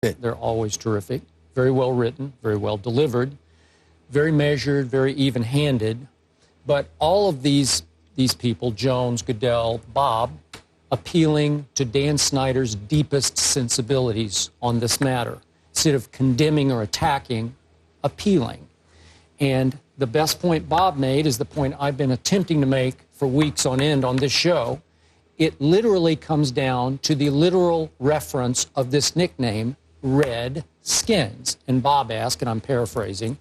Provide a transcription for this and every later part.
They're always terrific, very well written, very well delivered, very measured, very even-handed. But all of these people, Jones, Goodell, Bob, appealing to Dan Snyder's deepest sensibilities on this matter. Instead of condemning or attacking, appealing. And the best point Bob made is the point I've been attempting to make for weeks on end on this show. It literally comes down to the literal reference of this nickname, Redskins. And Bob asked, and I'm paraphrasing,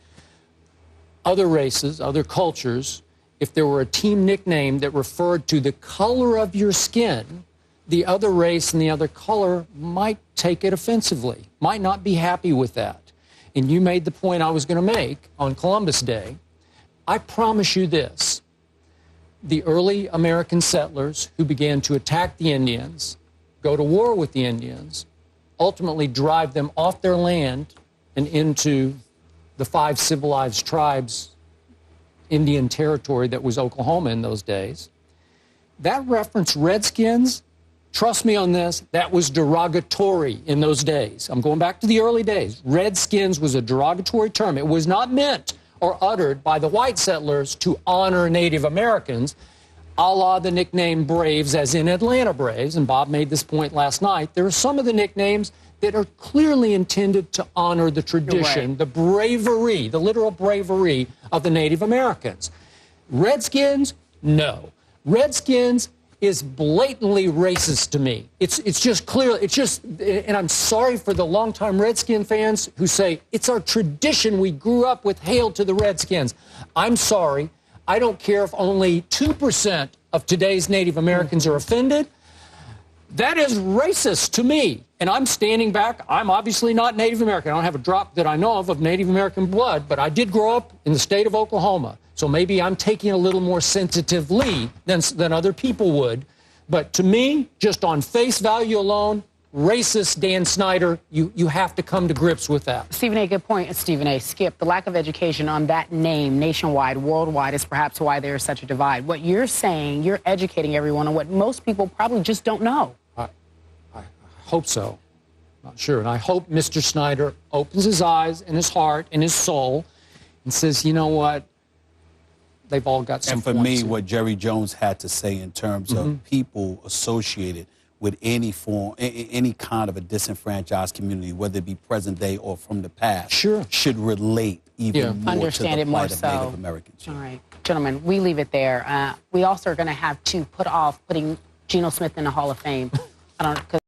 other races, other cultures, if there were a team nickname that referred to the color of your skin, the other race and the other color might take it offensively, might not be happy with that. And you made the point I was going to make on Columbus Day. I promise you this. The early American settlers who began to attack the Indians, go to war with the Indians, ultimately drive them off their land and into the 5 civilized tribes Indian territory that was Oklahoma in those days. That reference, Redskins, trust me on this, that was derogatory in those days. I'm going back to the early days. Redskins was a derogatory term. It was not meant or uttered by the white settlers to honor Native Americans, a la the nickname Braves, as in Atlanta Braves, and Bob made this point last night. There are some of the nicknames that are clearly intended to honor the tradition, the bravery, the literal bravery of the Native Americans. Redskins, no. Redskins is blatantly racist to me. It's just clear, and I'm sorry for the longtime Redskin fans who say, it's our tradition, we grew up with hail to the Redskins. I'm sorry, I don't care if only 2% of today's Native Americans are offended. That is racist to me, and I'm standing back. I'm obviously not Native American. I don't have a drop that I know of Native American blood, but I did grow up in the state of Oklahoma. So maybe I'm taking a little more sensitively than other people would. But to me, just on face value alone, racist Dan Snyder, you have to come to grips with that. Stephen A., good point. Stephen A., Skip, the lack of education on that name nationwide, worldwide, is perhaps why there is such a divide. What you're saying, you're educating everyone on what most people probably just don't know. I hope so. Not sure. And I hope Mr. Snyder opens his eyes and his heart and his soul and says, you know what? They've all got some. And for me, what Jerry Jones had to say in terms of people associated with any form, any kind of a disenfranchised community, whether it be present day or from the past, should relate even more Understand to it the more plight so. of Native Americans. All right, gentlemen, we leave it there. We also are going to have to put off putting Geno Smith in the Hall of Fame. I don't.